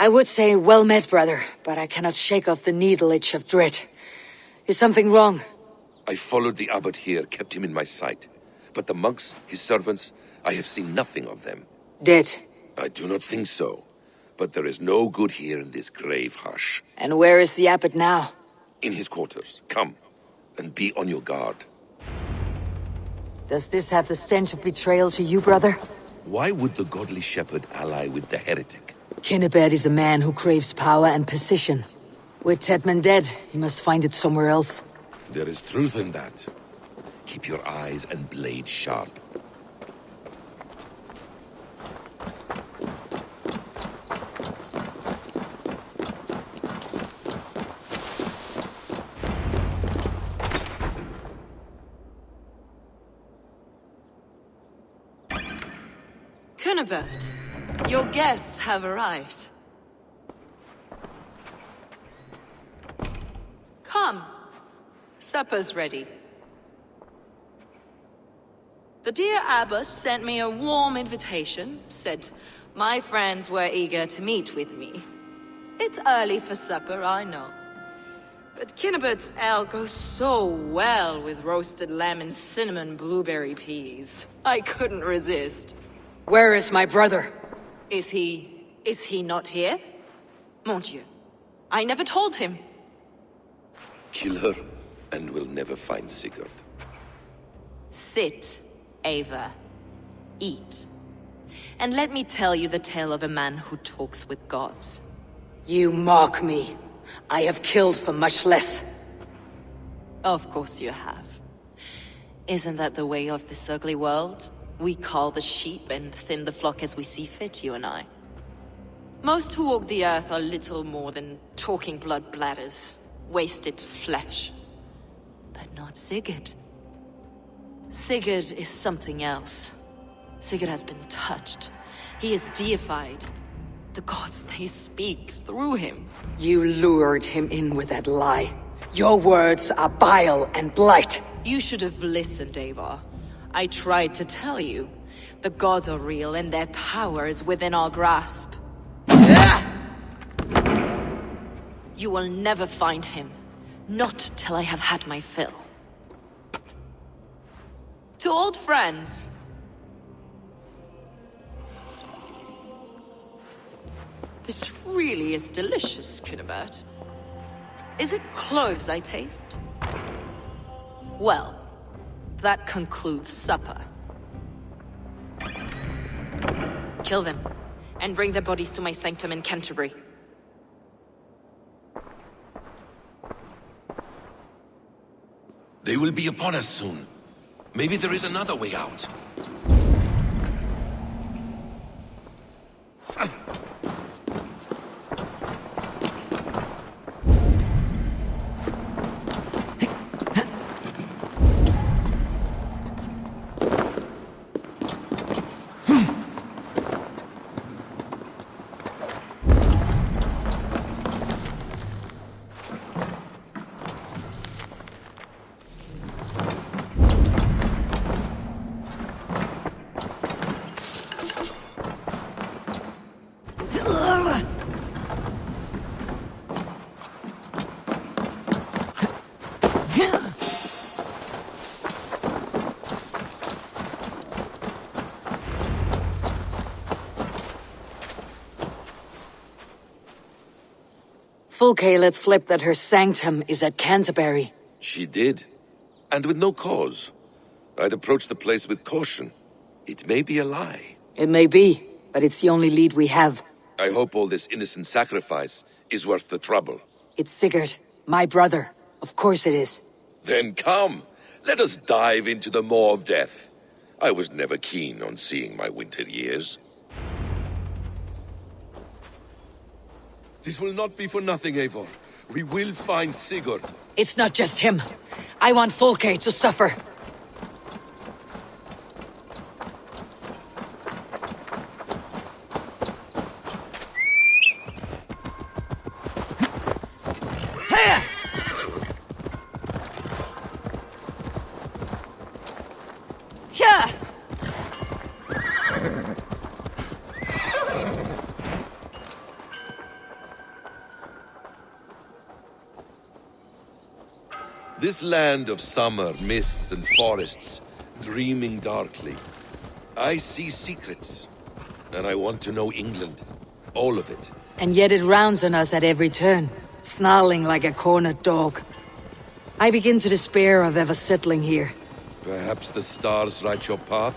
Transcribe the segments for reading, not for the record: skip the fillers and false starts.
I would say well met, brother, but I cannot shake off the needle itch of dread. Is something wrong? I followed the abbot here, kept him in my sight. But the monks, his servants, I have seen nothing of them. Dead? I do not think so. But there is no good here in this grave hush. And where is the abbot now? In his quarters. Come, and be on your guard. Does this have the stench of betrayal to you, brother? Why would the godly shepherd ally with the heretic? Kinnebed is a man who craves power and position. With Tedman dead, he must find it somewhere else. There is truth in that. Keep your eyes and blade sharp. Kinnebed, your guests have arrived. Come. Supper's ready. The dear abbot sent me a warm invitation, said my friends were eager to meet with me. It's early for supper, I know. But Kinnebed's ale goes so well with roasted lamb and cinnamon blueberry peas. I couldn't resist. Where is my brother? Is he not here? Mon Dieu. I never told him. Kill her, and we'll never find Sigurd. Sit, Eivor. Eat. And let me tell you the tale of a man who talks with gods. You mock me. I have killed for much less. Of course you have. Isn't that the way of this ugly world? We cull the sheep and thin the flock as we see fit, you and I. Most who walk the earth are little more than talking blood bladders, wasted flesh. But not Sigurd. Sigurd is something else. Sigurd has been touched. He is deified. The gods, they speak through him. You lured him in with that lie. Your words are bile and blight. You should have listened, Eivor. I tried to tell you. The gods are real and their power is within our grasp. You will never find him. Not till I have had my fill. To old friends. This really is delicious, Kinnebed. Is it cloves I taste? Well, that concludes supper. Kill them, and bring their bodies to my sanctum in Canterbury. They will be upon us soon. Maybe there is another way out. Fulke let slip that her sanctum is at Canterbury. She did. And with no cause. I'd approach the place with caution. It may be a lie. It may be, but it's the only lead we have. I hope all this innocent sacrifice is worth the trouble. It's Sigurd, my brother. Of course it is. Then come, let us dive into the maw of death. I was never keen on seeing my winter years. This will not be for nothing, Eivor. We will find Sigurd. It's not just him. I want Fulke to suffer. This land of summer, mists and forests, dreaming darkly. I see secrets, and I want to know England. All of it. And yet it rounds on us at every turn, snarling like a cornered dog. I begin to despair of ever settling here. Perhaps the stars write your path,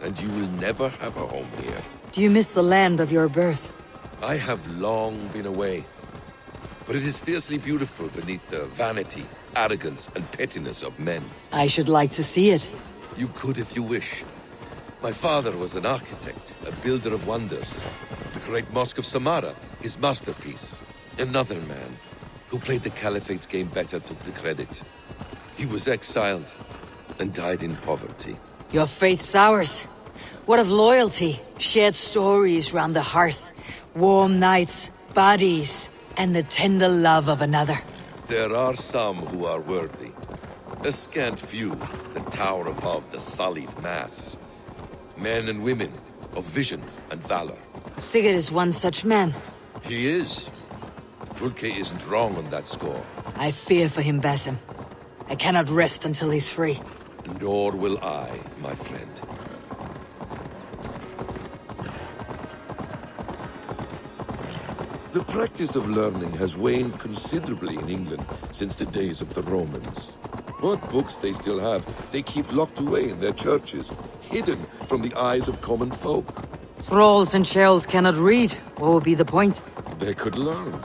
and you will never have a home here. Do you miss the land of your birth? I have long been away, but it is fiercely beautiful beneath the vanity, arrogance, and pettiness of men. I should like to see it. You could if you wish. My father was an architect, a builder of wonders. The great Mosque of Samarra, his masterpiece. Another man, who played the Caliphate's game better, took the credit. He was exiled, and died in poverty. Your faith sours. What of loyalty? Shared stories round the hearth. Warm nights, bodies, and the tender love of another. There are some who are worthy. A scant few that tower above the sullied mass. Men and women of vision and valor. Sigurd is one such man. He is. Fulke isn't wrong on that score. I fear for him, Basim. I cannot rest until he's free. Nor will I, my friend. The practice of learning has waned considerably in England since the days of the Romans. What books they still have, they keep locked away in their churches, hidden from the eyes of common folk. Thralls and churls cannot read. What would be the point? They could learn.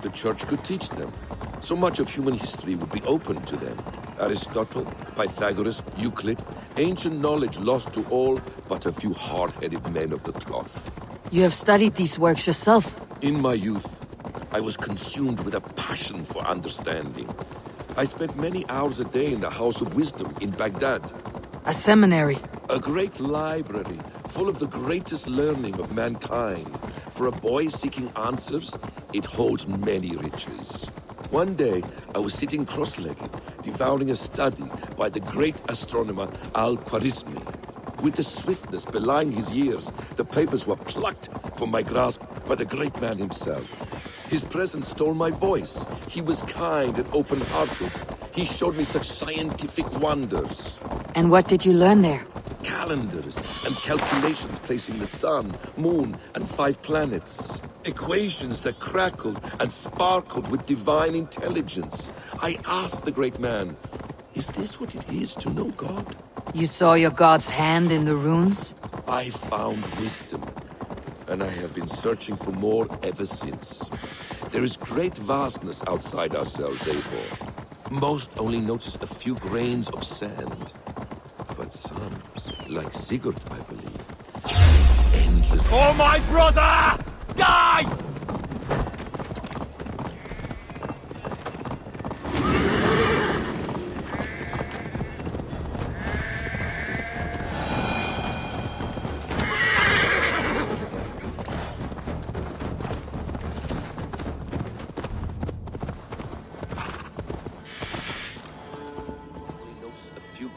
The church could teach them. So much of human history would be open to them. Aristotle, Pythagoras, Euclid, ancient knowledge lost to all but a few hard-headed men of the cloth. You have studied these works yourself. In my youth, I was consumed with a passion for understanding. I spent many hours a day in the House of Wisdom in Baghdad. A seminary. A great library full of the greatest learning of mankind. For a boy seeking answers, it holds many riches. One day, I was sitting cross-legged, devouring a study by the great astronomer Al-Khwarizmi. With the swiftness belying his years, the papers were plucked from my grasp by the great man himself. His presence stole my voice. He was kind and open-hearted. He showed me such scientific wonders. And what did you learn there? Calendars and calculations placing the sun, moon, and 5 planets. Equations that crackled and sparkled with divine intelligence. I asked the great man, is this what it is to know God? You saw your god's hand in the runes? I found wisdom, and I have been searching for more ever since. There is great vastness outside ourselves, Eivor. Most only notice a few grains of sand. But some, like Sigurd, I believe, endless... For my brother! Die!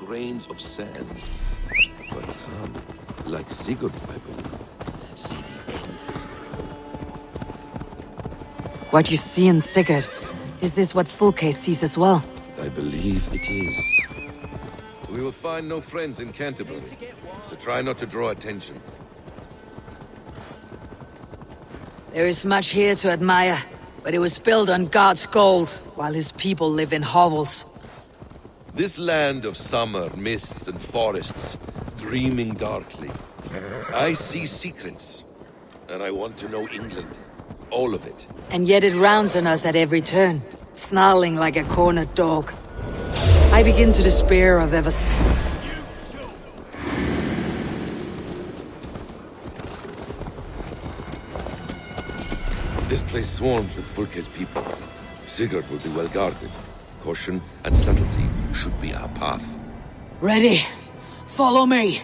Grains of sand, but some, like Sigurd, I believe, see the end. What you see in Sigurd, is this what Fulke sees as well? I believe it is. We will find no friends in Canterbury, so try not to draw attention. There is much here to admire, but it was built on God's gold, while his people live in hovels. This land of summer, mists and forests, dreaming darkly. I see secrets, and I want to know England. All of it. And yet it rounds on us at every turn, snarling like a cornered dog. I begin to despair of ever... This place swarms with Fulke's people. Sigurd will be well guarded. Caution and subtlety should be our path. Ready. Follow me.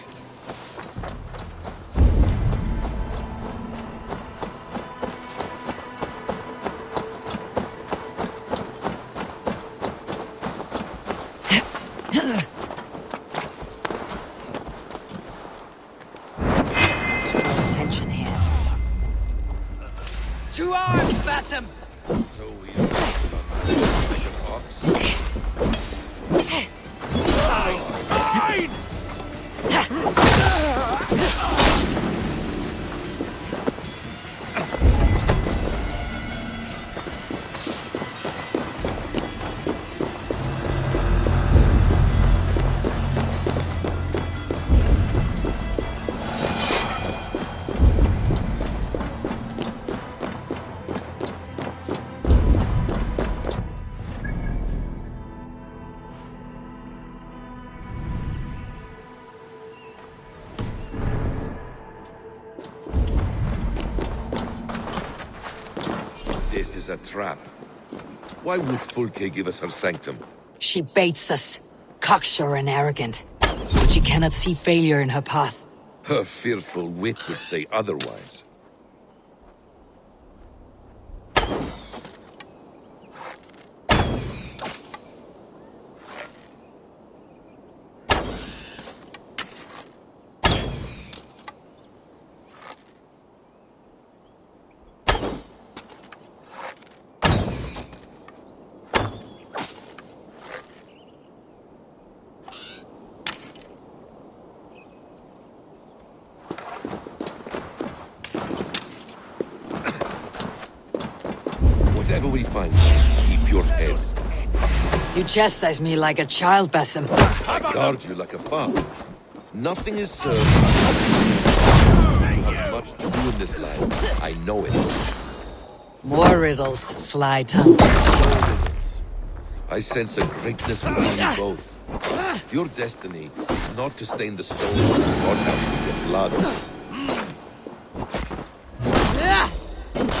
Attention here. To arms, Basim! So we are on the ox. is a trap. Why would Fulke give us her sanctum? She baits us, cocksure and arrogant. But she cannot see failure in her path. Her fearful wit would say otherwise. Whatever we find, keep your head. You chastise me like a child, Basim. I guard you like a father. Nothing is served. You have much to do in this life. I know it. More riddles, sly tongue. I sense a greatness within you both. Your destiny is not to stain the souls of the Scotthouse with your blood.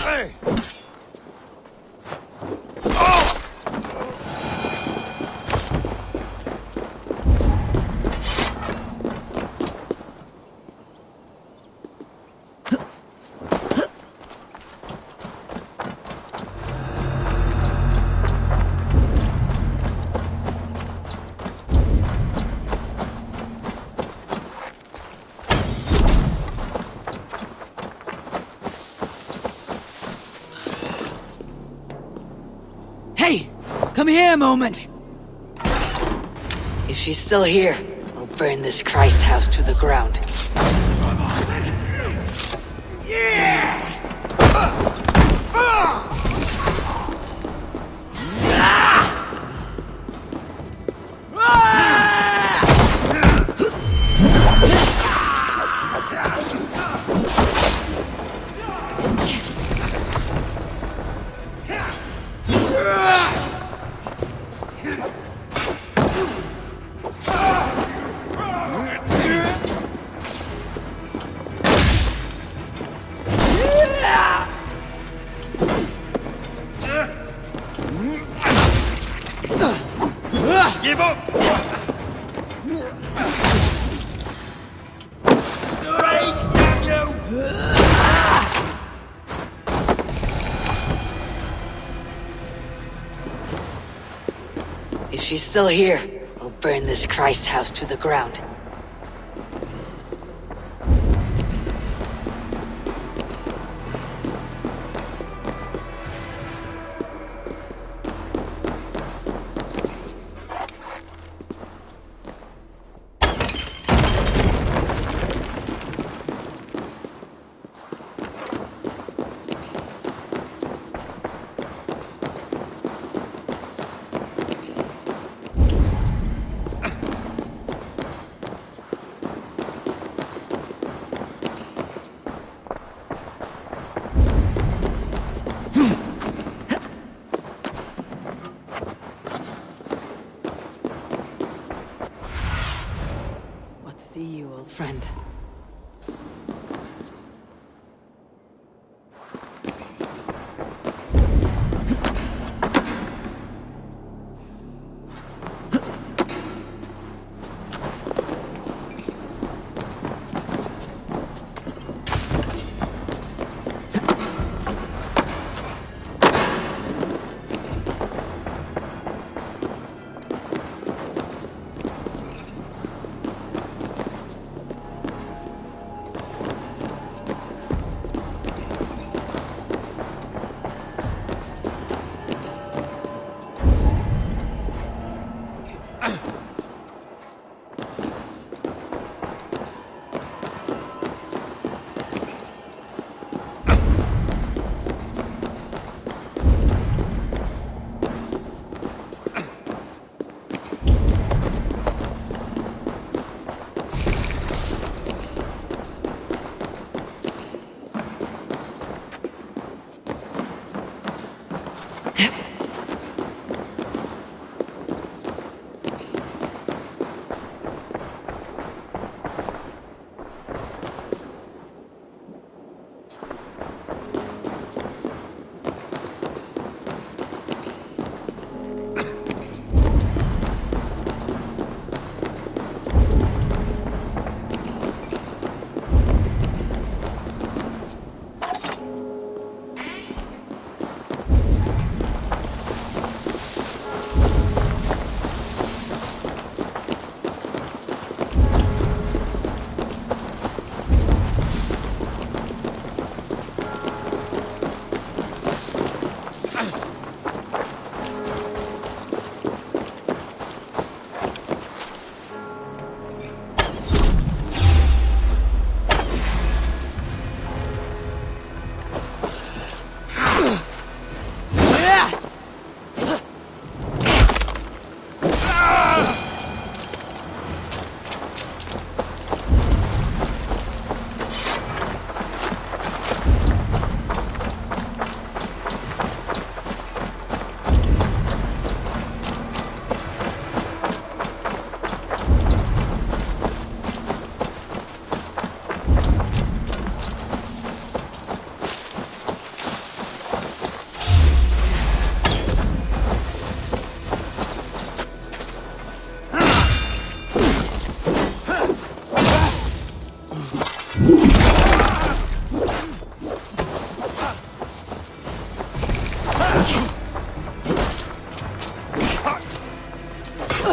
Hey! Come here a moment! If she's still here, I'll burn this Christ house to the ground. Give up! Break, damn you! If she's still here, I'll burn this Christ house to the ground. See you, old friend.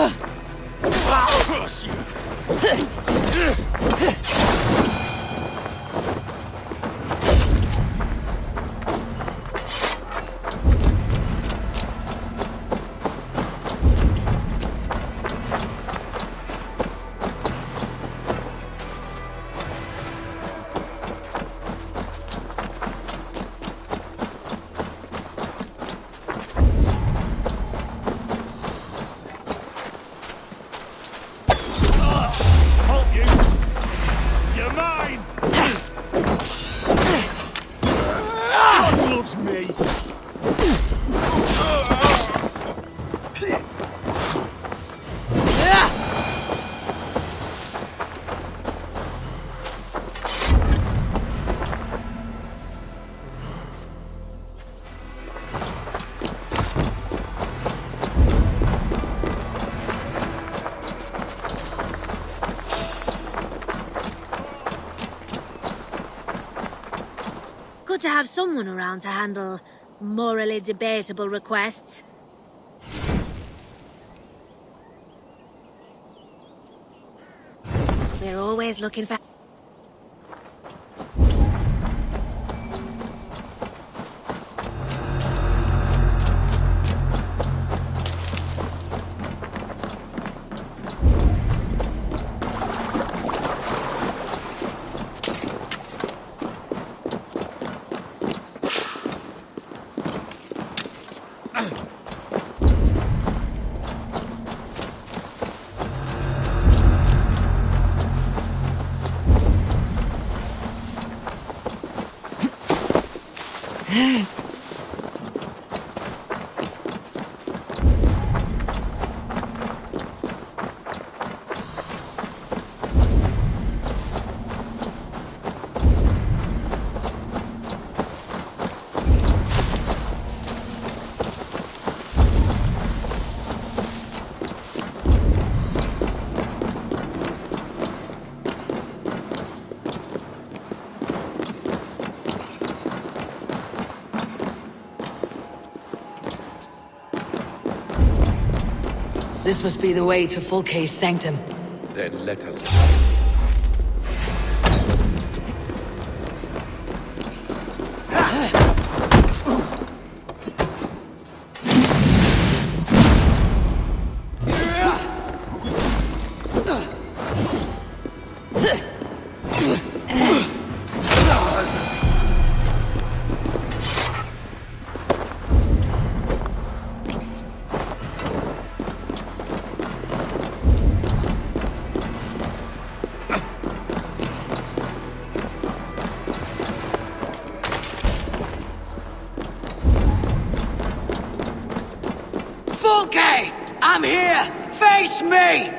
Curse you! Halt you! You're mine! God loves me! Good to have someone around to handle morally debatable requests. We're always looking for... This must be the way to Fulke's sanctum. Then let us go. Fulke! I'm here! Face me!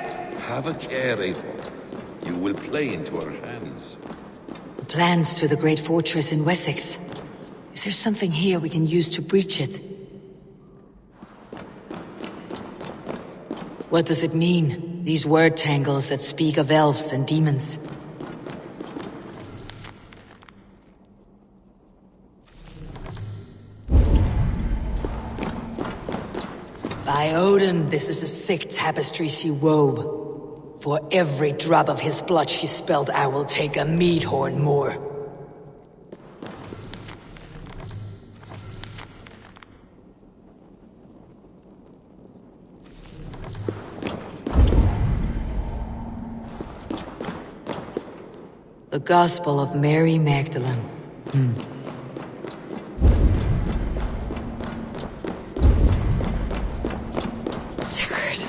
Have a care, Eivor. You will play into our hands. The plans to the great fortress in Wessex. Is there something here we can use to breach it? What does it mean? These word tangles that speak of elves and demons. By Odin, this is a sick tapestry she wove. For every drop of his blood she spilled, I will take a mead horn more. The Gospel of Mary Magdalene. Sigurd.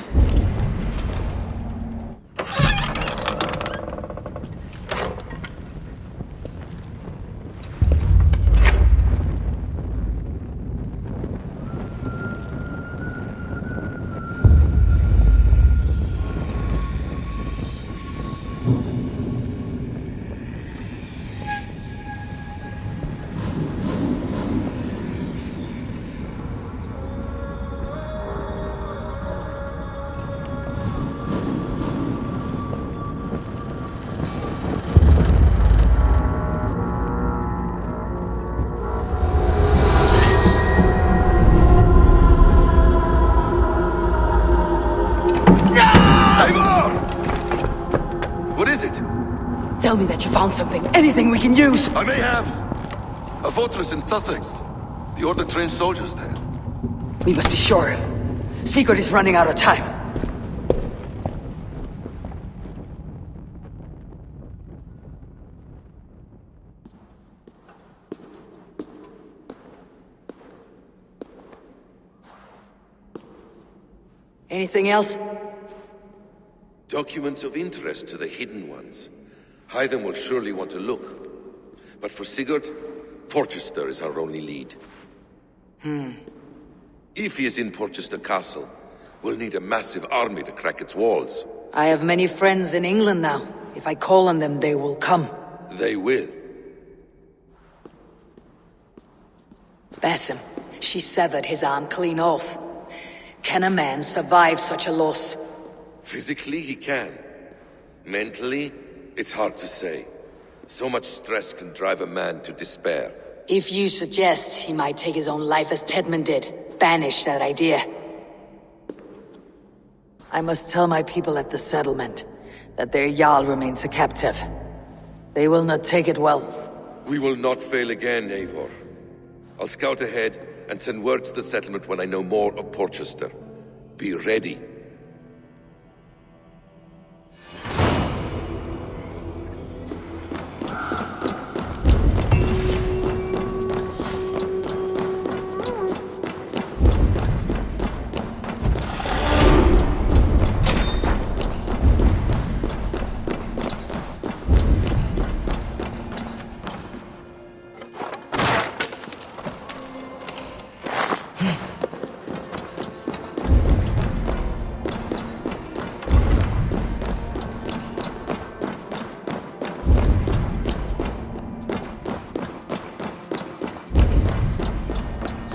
Tell me that you found something, anything we can use! I may have! A fortress in Sussex. The Order trained soldiers there. We must be sure. Sigurd is running out of time. Anything else? Documents of interest to the Hidden Ones. Hythen will surely want to look. But for Sigurd, Porchester is our only lead. If he is in Porchester Castle, we'll need a massive army to crack its walls. I have many friends in England now. If I call on them, they will come. They will. Basim, she severed his arm clean off. Can a man survive such a loss? Physically, he can. Mentally, it's hard to say. So much stress can drive a man to despair. If you suggest he might take his own life as Tedman did, banish that idea. I must tell my people at the settlement that their Jarl remains a captive. They will not take it well. We will not fail again, Eivor. I'll scout ahead and send word to the settlement when I know more of Porchester. Be ready.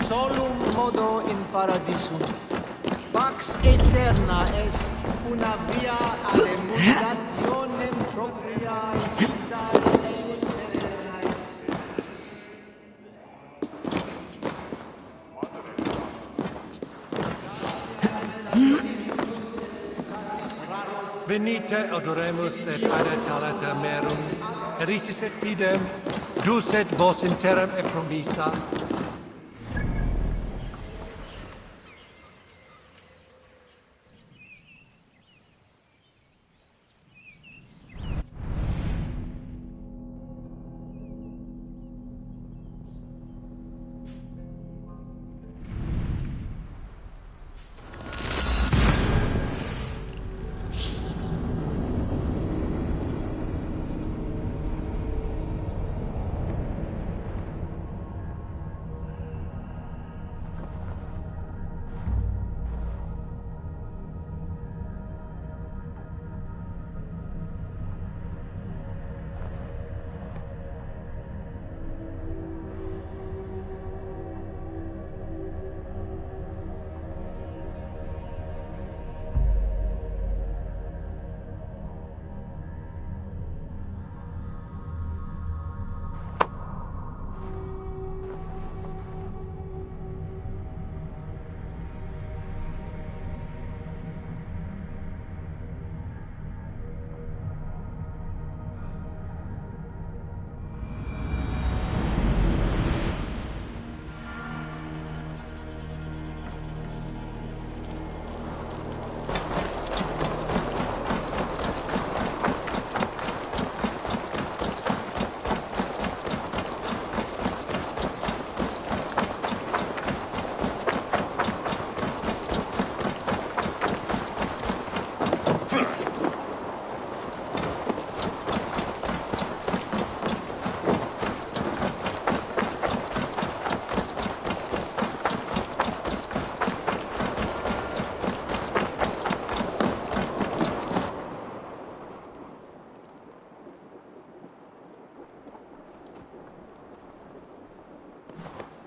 Solum modo in paradisum. Pax eterna est una via ad emulationem propria vitae eius terrenae. Venite odoremus et adetalata merum, eritis et fidem, dus et vos in terram e provisa.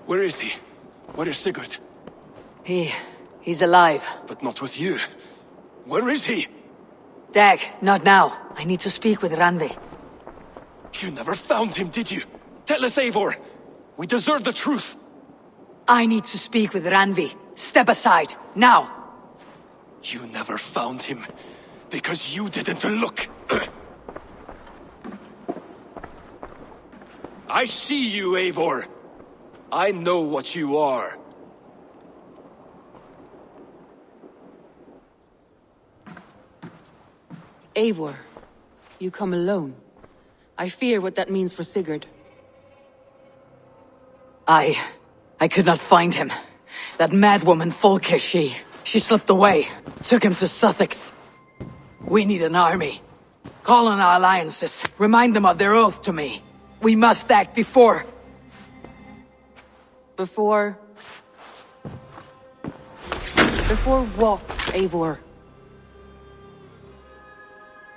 Where is he? Where is Sigurd? He's alive. But not with you. Where is he? Dag, not now. I need to speak with Randvi. You never found him, did you? Tell us, Eivor. We deserve the truth. I need to speak with Randvi. Step aside, now! You never found him, because you didn't look. I see you, Eivor. I know what you are. Eivor, you come alone. I fear what that means for Sigurd. I could not find him. That madwoman Folke, she slipped away. Took him to Sussex. We need an army. Call on our alliances. Remind them of their oath to me. We must act before... Before what, Eivor?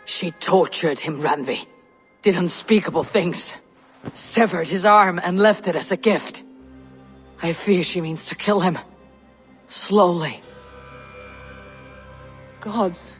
She tortured him, Randvi. Did unspeakable things. Severed his arm and left it as a gift. I fear she means to kill him. Slowly. Gods,